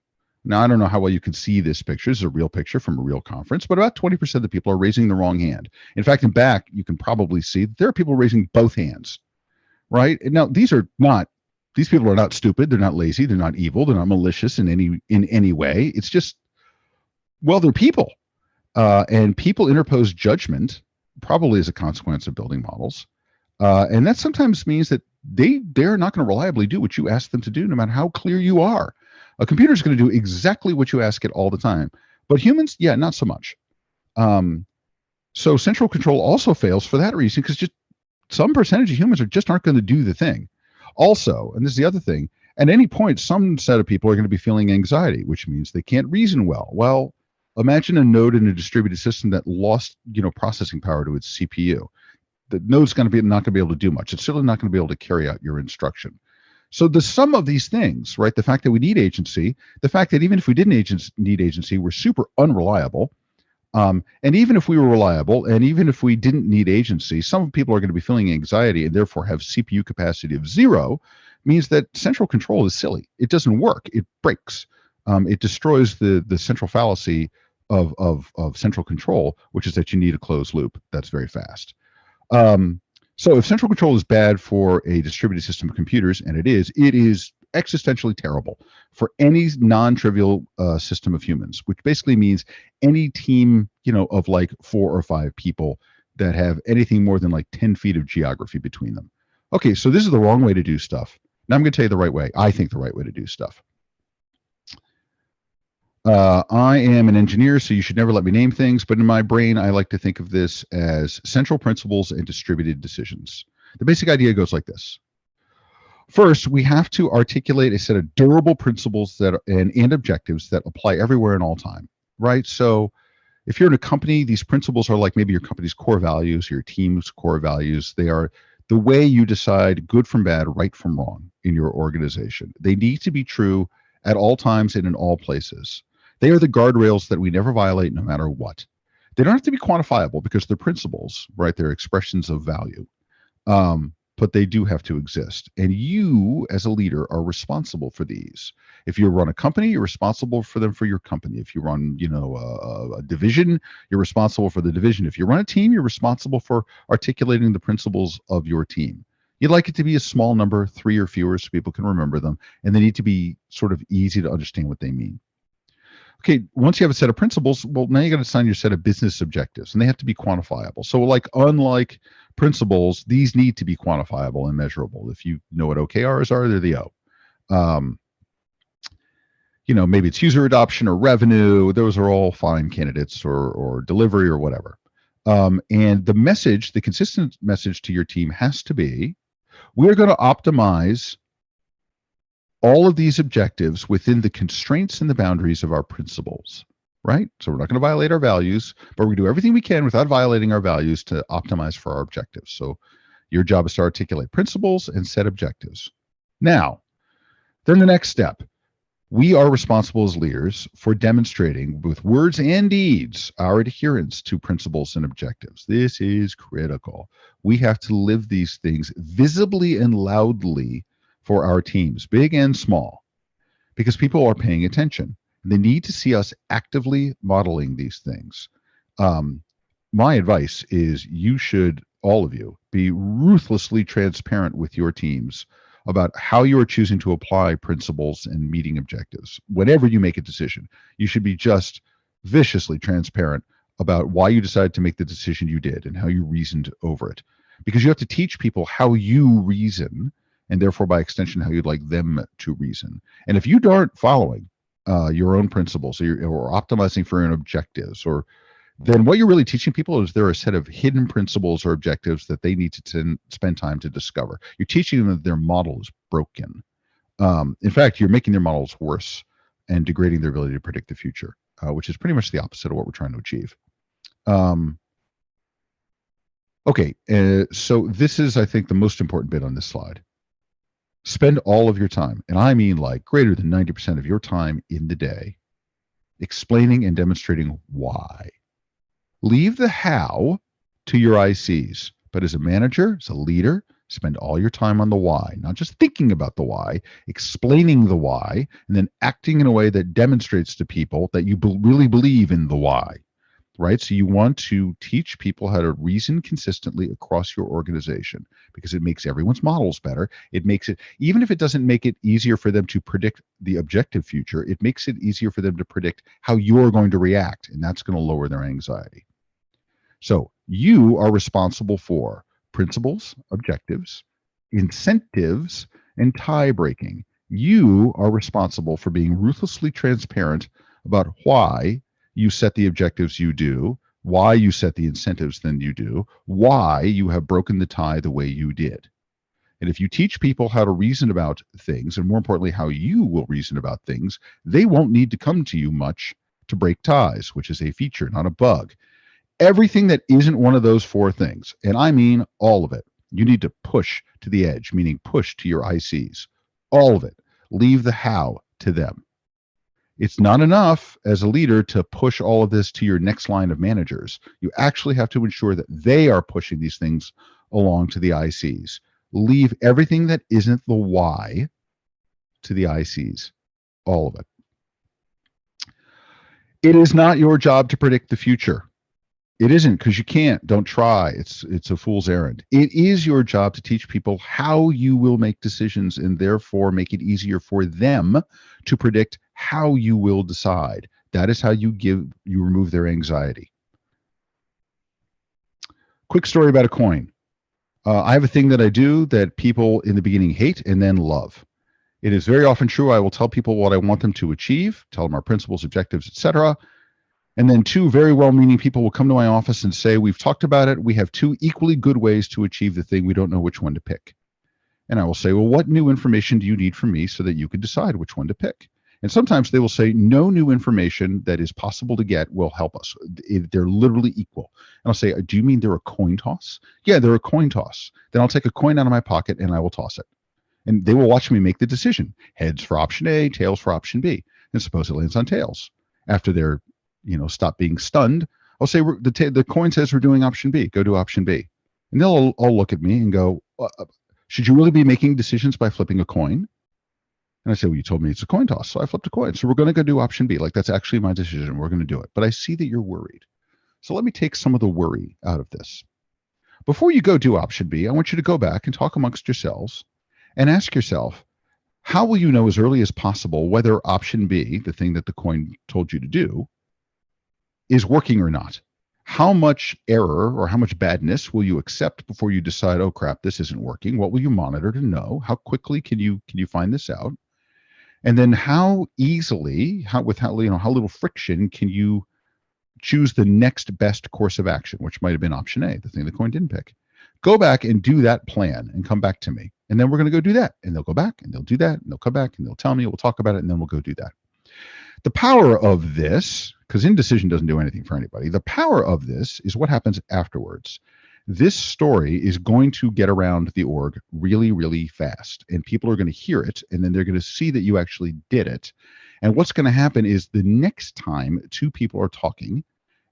Now, I don't know how well you can see this picture. This is a real picture from a real conference, but about 20% of the people are raising the wrong hand. In fact, in back, you can probably see that there are people raising both hands, right? And now, these people are not stupid. They're not lazy. They're not evil. They're not malicious in any way. It's just, well, they're people. And people interpose judgment, probably as a consequence of building models. And that sometimes means that they're not going to reliably do what you ask them to do, no matter how clear you are. A computer is going to do exactly what you ask it all the time. But humans, yeah, not so much. So central control also fails for that reason, because just some percentage of humans aren't going to do the thing. Also, and this is the other thing, at any point, some set of people are going to be feeling anxiety, which means they can't reason well. Well, imagine a node in a distributed system that lost, processing power to its CPU. The node's not going to be able to do much. It's certainly not going to be able to carry out your instruction. So the sum of these things, right, the fact that we need agency, the fact that even if we didn't need agency, we're super unreliable. And even if we were reliable, and even if we didn't need agency, some people are going to be feeling anxiety and therefore have CPU capacity of 0, means that central control is silly. It doesn't work. It breaks. It destroys the central fallacy of central control, which is that you need a closed loop that's very fast. So if central control is bad for a distributed system of computers, and it is existentially terrible for any non-trivial system of humans, which basically means any team, of like 4 or 5 people that have anything more than like 10 feet of geography between them. Okay, so this is the wrong way to do stuff. Now I'm going to tell you the right way. I think the right way to do stuff. I am an engineer, so you should never let me name things, but in my brain, I like to think of this as central principles and distributed decisions. The basic idea goes like this. First, we have to articulate a set of durable principles and objectives that apply everywhere and all time, right? So if you're in a company, these principles are like maybe your company's core values, your team's core values. They are the way you decide good from bad, right from wrong in your organization. They need to be true at all times and in all places. They are the guardrails that we never violate no matter what. They don't have to be quantifiable because they're principles, right? They're expressions of value. But they do have to exist. And you, as a leader, are responsible for these. If you run a company, you're responsible for them for your company. If you run, a division, you're responsible for the division. If you run a team, you're responsible for articulating the principles of your team. You'd like it to be a small number, 3 or fewer, so people can remember them. And they need to be sort of easy to understand what they mean. Okay, once you have a set of principles, well, now you got to assign your set of business objectives, and they have to be quantifiable. So, like, unlike principles, these need to be quantifiable and measurable. If you know what OKRs are, they're the O. Maybe it's user adoption or revenue. Those are all fine candidates, or delivery or whatever. And the message, the consistent message to your team has to be, we're going to optimize all of these objectives within the constraints and the boundaries of our principles, right? So we're not going to violate our values, but we do everything we can without violating our values to optimize for our objectives. So your job is to articulate principles and set objectives. Now, then the next step, we are responsible as leaders for demonstrating with words and deeds our adherence to principles and objectives. This is critical. We have to live these things visibly and loudly for our teams, big and small, because people are paying attention. They need to see us actively modeling these things. My advice is you should, all of you, be ruthlessly transparent with your teams about how you are choosing to apply principles and meeting objectives. Whenever you make a decision, you should be just viciously transparent about why you decided to make the decision you did and how you reasoned over it. Because you have to teach people how you reason, and therefore by extension how you'd like them to reason. And if you aren't following your own principles, or optimizing for your own objectives, or then what you're really teaching people is there are a set of hidden principles or objectives that they need to spend time to discover. You're teaching them that their model is broken. In fact, you're making their models worse and degrading their ability to predict the future, which is pretty much the opposite of what we're trying to achieve. Okay, so this is, I think, the most important bit on this slide. Spend all of your time, and I mean like greater than 90% of your time in the day, explaining and demonstrating why. Leave the how to your ICs, but as a manager, as a leader, spend all your time on the why, not just thinking about the why, explaining the why, and then acting in a way that demonstrates to people that you really believe in the why, right? So you want to teach people how to reason consistently across your organization because it makes everyone's models better. It makes it, even if it doesn't make it easier for them to predict the objective future, it makes it easier for them to predict how you're going to react, and that's going to lower their anxiety. So you are responsible for principles, objectives, incentives, and tie breaking. You are responsible for being ruthlessly transparent about why you set the objectives you do, why you set the incentives then you do, why you have broken the tie the way you did. And if you teach people how to reason about things, and more importantly, how you will reason about things, they won't need to come to you much to break ties, which is a feature, not a bug. Everything that isn't one of those four things, and I mean all of it, you need to push to the edge, meaning push to your ICs. All of it. Leave the how to them. It's not enough as a leader to push all of this to your next line of managers. You actually have to ensure that they are pushing these things along to the ICs. Leave everything that isn't the why to the ICs. All of it. It is not your job to predict the future. It isn't, because you can't. Don't try. It's a fool's errand. It is your job to teach people how you will make decisions and therefore make it easier for them to predict how you will decide. That is how you remove their anxiety. Quick story about a coin. I have a thing that I do that people in the beginning hate and then love. It is very often true. I will tell people what I want them to achieve, tell them our principles, objectives, etc. And then two very well-meaning people will come to my office and say, we've talked about it. We have two equally good ways to achieve the thing. We don't know which one to pick. And I will say, well, what new information do you need from me so that you can decide which one to pick? And sometimes they will say, no new information that is possible to get will help us. They're literally equal. And I'll say, do you mean they're a coin toss? Yeah, they're a coin toss. Then I'll take a coin out of my pocket and I will toss it. And they will watch me make the decision. Heads for option A, tails for option B. And suppose it lands on tails. After they're stop being stunned, I'll say, the coin says we're doing option B. Go to option B. And they'll all look at me and go, should you really be making decisions by flipping a coin? And I say, well, you told me it's a coin toss, so I flipped a coin. So we're going to go do option B. Like, that's actually my decision. We're going to do it. But I see that you're worried. So let me take some of the worry out of this. Before you go do option B, I want you to go back and talk amongst yourselves and ask yourself, how will you know as early as possible whether option B, the thing that the coin told you to do, is working or not? How much error or how much badness will you accept before you decide, oh crap, this isn't working? What will you monitor to know? How quickly can you find this out? And then how easily, how little friction can you choose the next best course of action, which might have been option A, the thing the coin didn't pick. Go back and do that plan and come back to me. And then we're going to go do that. And they'll go back and they'll do that. And they'll come back and they'll tell me, we'll talk about it, and then we'll go do that. The power of this, because indecision doesn't do anything for anybody, the power of this is what happens afterwards. This story is going to get around the org really, really fast. And people are going to hear it. And then they're going to see that you actually did it. And what's going to happen is the next time two people are talking,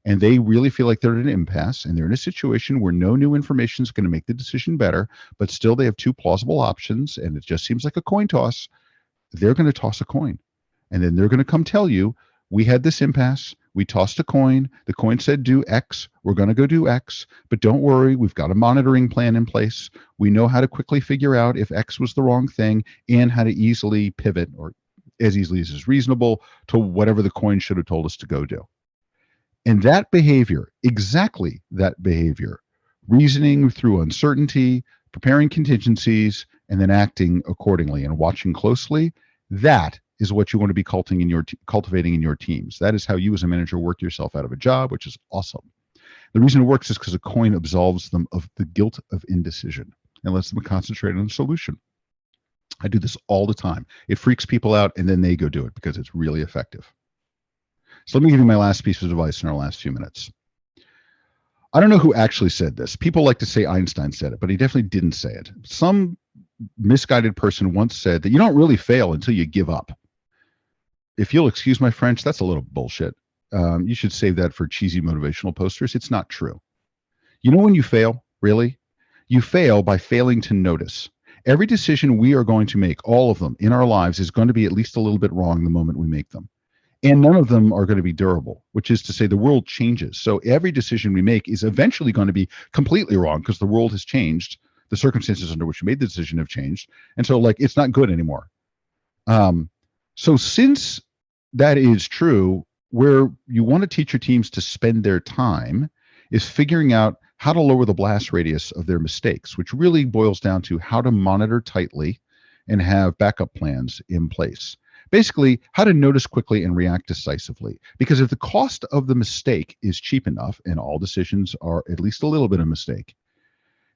and they really feel like they're at an impasse and they're in a situation where no new information is going to make the decision better, but still they have two plausible options and it just seems like a coin toss, they're going to toss a coin. And then they're going to come tell you, we had this impasse, we tossed a coin, the coin said do X, we're going to go do X, but don't worry, we've got a monitoring plan in place. We know how to quickly figure out if X was the wrong thing and how to easily pivot, or as easily as is reasonable, to whatever the coin should have told us to go do. And that behavior, exactly that behavior, reasoning through uncertainty, preparing contingencies, and then acting accordingly and watching closely, that is what you want to be cultivating in your teams. That is how you as a manager work yourself out of a job, which is awesome. The reason it works is because a coin absolves them of the guilt of indecision and lets them concentrate on the solution. I do this all the time. It freaks people out, and then they go do it because it's really effective. So let me give you my last piece of advice in our last few minutes. I don't know who actually said this. People like to say Einstein said it, but he definitely didn't say it. Some misguided person once said that you don't really fail until you give up. If you'll excuse my French, that's a little bullshit. You should save that for cheesy motivational posters. It's not true. You know when you fail, really? You fail by failing to notice. Every decision we are going to make, all of them in our lives, is going to be at least a little bit wrong the moment we make them. And none of them are going to be durable, which is to say the world changes. So every decision we make is eventually going to be completely wrong because the world has changed. The circumstances under which you made the decision have changed. And so it's not good anymore. So since that is true, where you want to teach your teams to spend their time is figuring out how to lower the blast radius of their mistakes, which really boils down to how to monitor tightly and have backup plans in place. Basically, how to notice quickly and react decisively. Because if the cost of the mistake is cheap enough, and all decisions are at least a little bit of a mistake,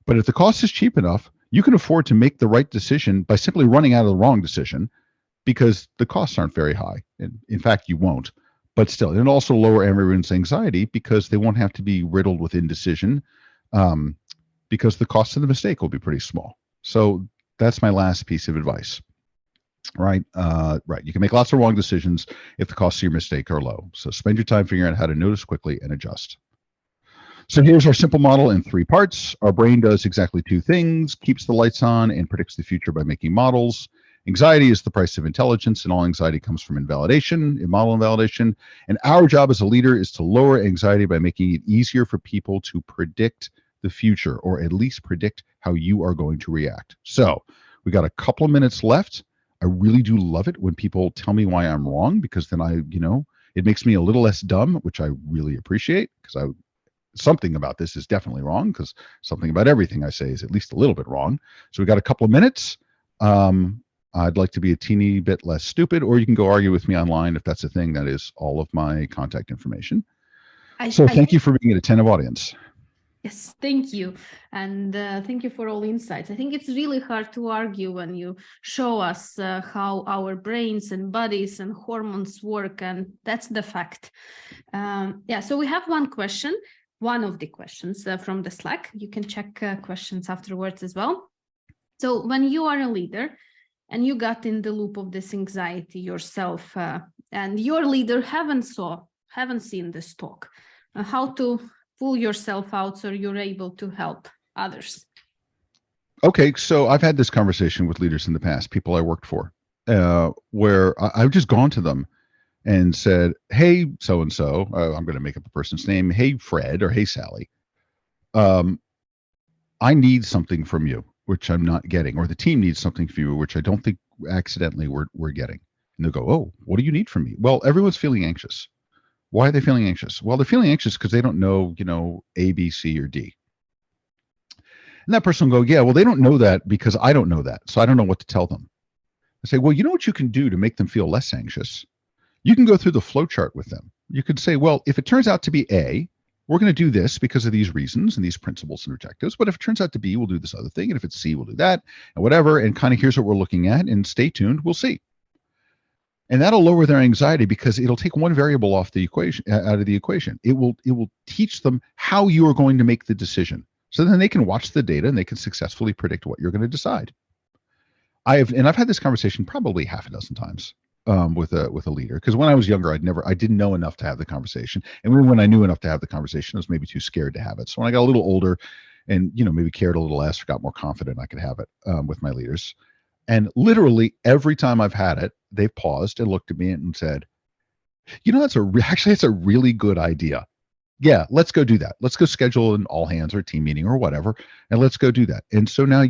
but if the cost is cheap enough, you can afford to make the right decision by simply running out of the wrong decision because the costs aren't very high. And in fact, you won't. But still, and also lower everyone's anxiety because they won't have to be riddled with indecision because the cost of the mistake will be pretty small. So that's my last piece of advice. Right. You can make lots of wrong decisions if the costs of your mistake are low. So spend your time figuring out how to notice quickly and adjust. So here's our simple model in 3 parts. Our brain does exactly 2 things, keeps the lights on and predicts the future by making models. Anxiety is the price of intelligence, and all anxiety comes from invalidation, model invalidation. And our job as a leader is to lower anxiety by making it easier for people to predict the future, or at least predict how you are going to react. So we got a couple of minutes left. I really do love it when people tell me why I'm wrong, because then it makes me a little less dumb, which I really appreciate, because something about this is definitely wrong, because something about everything I say is at least a little bit wrong. So we got a couple of minutes. I'd like to be a teeny bit less stupid, or you can go argue with me online if that's a thing. That is all of my contact information. Thank you for being an attentive audience. Yes, thank you. And thank you for all the insights. I think it's really hard to argue when you show us how our brains and bodies and hormones work, and that's the fact. So we have one question, one of the questions from the Slack. You can check questions afterwards as well. So when you are a leader and you got in the loop of this anxiety yourself, and your leader haven't seen this talk, how to pull yourself out so you're able to help others? Okay, so I've had this conversation with leaders in the past, people I worked for, where I've just gone to them and said, hey, so-and-so, I'm going to make up a person's name, hey, Fred, or hey, Sally, I need something from you, which I'm not getting, or the team needs something from you, which I don't think accidentally we're getting. And they'll go, oh, what do you need from me? Well, everyone's feeling anxious. Why are they feeling anxious? Well, they're feeling anxious because they don't know, A, B, C, or D. And that person will go, yeah, well, they don't know that because I don't know that. So I don't know what to tell them. I say, well, you know what you can do to make them feel less anxious? You can go through the flow chart with them. You could say, well, if it turns out to be A, we're going to do this because of these reasons and these principles and objectives. But if it turns out to be, we'll do this other thing. And if it's C, we'll do that and whatever. And kind of here's what we're looking at. And stay tuned. We'll see. And that'll lower their anxiety because it'll take one variable off the equation out of the equation. It will teach them how you are going to make the decision. So then they can watch the data and they can successfully predict what you're going to decide. I've had this conversation probably half a dozen times with a leader, because when I was younger, I didn't know enough to have the conversation, and when I knew enough to have the conversation, I was maybe too scared to have it. So when I got a little older, and maybe cared a little less, or got more confident, I could have it with my leaders. And literally every time I've had it, they've paused and looked at me and said, actually it's a really good idea. Yeah, let's go do that. Let's go schedule an all hands or a team meeting or whatever, and let's go do that. And so now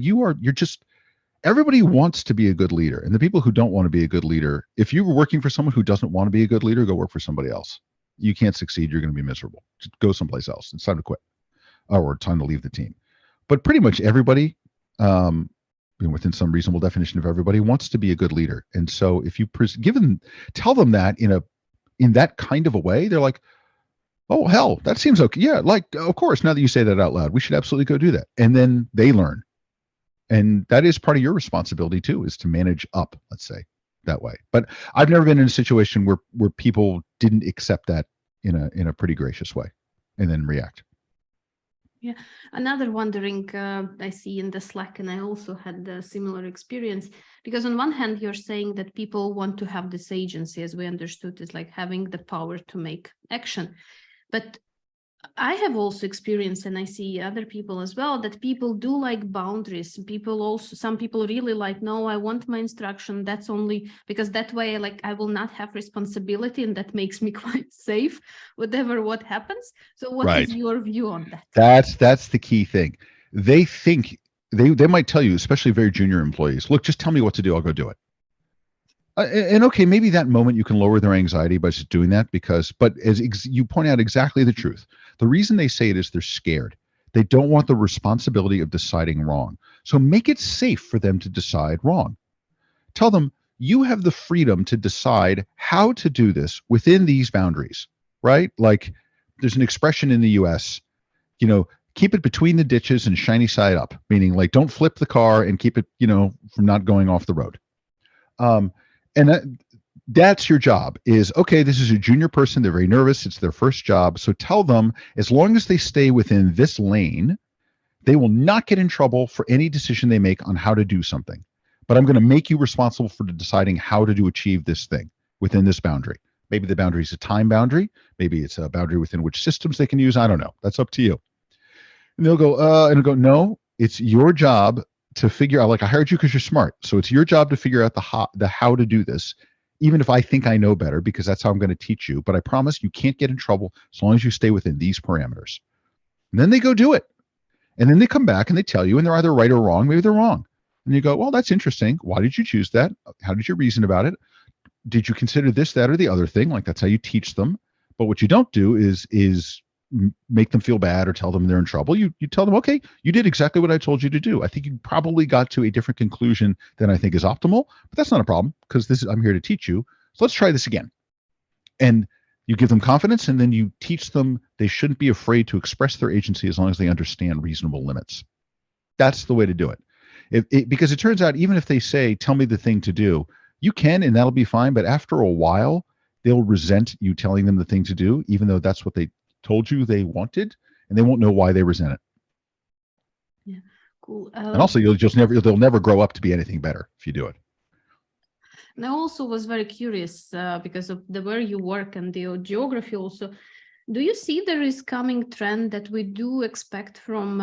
everybody wants to be a good leader. And the people who don't want to be a good leader, if you were working for someone who doesn't want to be a good leader, go work for somebody else. You can't succeed. You're going to be miserable. Just go someplace else. It's time to quit or time to leave the team. But pretty much everybody, within some reasonable definition of everybody, wants to be a good leader. And so if you tell them that in that kind of a way, they're like, oh, hell, that seems okay. Yeah, of course, now that you say that out loud, we should absolutely go do that. And then they learn. And that is part of your responsibility too, is to manage up, let's say, that way. But I've never been in a situation where people didn't accept that in a pretty gracious way and then react. Yeah, another wondering I see in the Slack, and I also had a similar experience, because on one hand, you're saying that people want to have this agency, as we understood, is like having the power to make action. But I have also experienced, and I see other people as well, that people do like boundaries. Some people really like, no, I want my instruction. That's only because that way, I will not have responsibility, and that makes me quite safe, what happens. So what is your view on that? That's the key thing. They think they might tell you, especially very junior employees, look, just tell me what to do. I'll go do it. And okay, maybe that moment you can lower their anxiety by just doing that, but as you point out exactly the truth. The reason they say it is they're scared. They don't want the responsibility of deciding wrong. So make it safe for them to decide wrong. Tell them you have the freedom to decide how to do this within these boundaries, right? Like there's an expression in the US, keep it between the ditches and shiny side up, meaning don't flip the car and keep it, from not going off the road. And that's your job is, okay, this is a junior person. They're very nervous. It's their first job. So tell them, as long as they stay within this lane, they will not get in trouble for any decision they make on how to do something. But I'm going to make you responsible for deciding how to achieve this thing within this boundary. Maybe the boundary is a time boundary. Maybe it's a boundary within which systems they can use. I don't know. That's up to you. And they'll go, no, it's your job to figure out, I hired you because you're smart. So it's your job to figure out the how to do this, even if I think I know better, because that's how I'm going to teach you. But I promise you can't get in trouble as long as you stay within these parameters. And then they go do it. And then they come back and they tell you, and they're either right or wrong. Maybe they're wrong. And you go, well, that's interesting. Why did you choose that? How did you reason about it? Did you consider this, that, or the other thing? That's how you teach them. But what you don't do is make them feel bad or tell them they're in trouble. You tell them, okay, you did exactly what I told you to do. I think you probably got to a different conclusion than I think is optimal, but that's not a problem because I'm here to teach you. So let's try this again. And you give them confidence, and then you teach them they shouldn't be afraid to express their agency as long as they understand reasonable limits. That's the way to do it. Because it turns out, even if they say, tell me the thing to do, you can, and that'll be fine. But after a while, they'll resent you telling them the thing to do, even though that's what they told you they wanted, and they won't know why they resent it. Yeah, cool. And also, they'll never grow up to be anything better if you do it. And I also was very curious because of where you work and the geography also. Do you see there is coming trend that we do expect from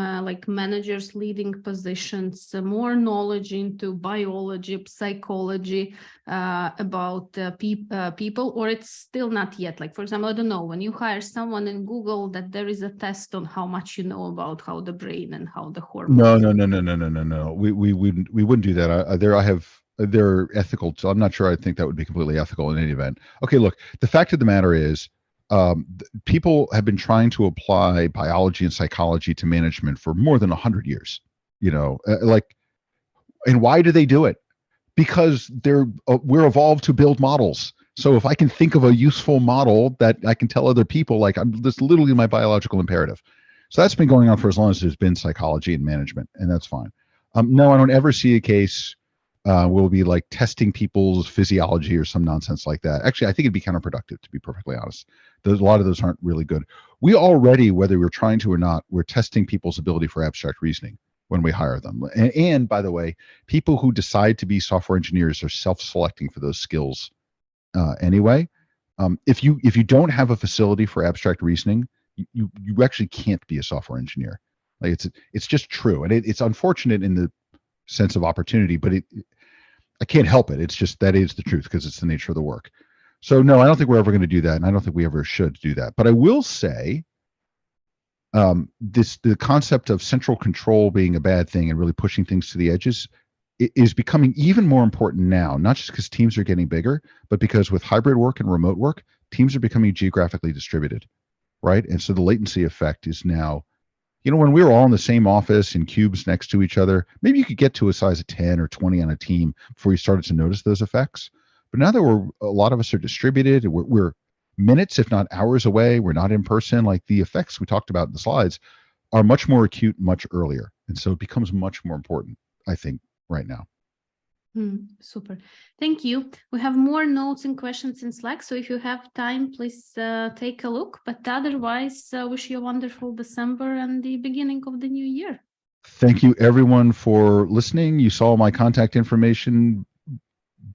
managers leading positions, more knowledge into biology, psychology about people, or it's still not yet? For example, I don't know, when you hire someone in Google, that there is a test on how much you know about how the brain and how the hormones. No. We wouldn't do that. There are ethical. So I'm not sure. I think that would be completely ethical in any event. Okay, look, the fact of the matter is, people have been trying to apply biology and psychology to management for more than 100 years, and why do they do it? Because we're evolved to build models. So if I can think of a useful model that I can tell other people, like this literally my biological imperative. So that's been going on for as long as there's been psychology and management, and that's fine. No, I don't ever see a case we'll be like testing people's physiology or some nonsense like that. Actually, I think it'd be counterproductive, to be perfectly honest. A lot of those aren't really good. We already, whether we're trying to or not, we're testing people's ability for abstract reasoning when we hire them. And by the way, people who decide to be software engineers are self-selecting for those skills anyway. If you don't have a facility for abstract reasoning, you actually can't be a software engineer. Like it's just true, and it's unfortunate in the sense of opportunity, but I can't help it. It's just that is the truth because it's the nature of the work. So no, I don't think we're ever going to do that, and I don't think we ever should do that. But I will say, the concept of central control being a bad thing and really pushing things to the edges is becoming even more important now, not just because teams are getting bigger, but because with hybrid work and remote work, teams are becoming geographically distributed, right? And so the latency effect is now, when we were all in the same office in cubes next to each other, maybe you could get to a size of 10 or 20 on a team before you started to notice those effects. But now that a lot of us are distributed, we're minutes, if not hours away, we're not in person, like the effects we talked about in the slides are much more acute, much earlier. And so it becomes much more important, I think, right now. Super. Thank you. We have more notes and questions in Slack. So if you have time, please take a look. But otherwise, wish you a wonderful December and the beginning of the new year. Thank you, everyone, for listening. You saw my contact information.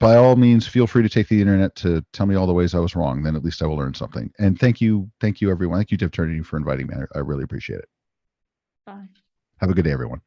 By all means, feel free to take the internet to tell me all the ways I was wrong. Then at least I will learn something. And thank you, everyone. Thank you, DevTrinity, for inviting me. I really appreciate it. Bye. Have a good day, everyone.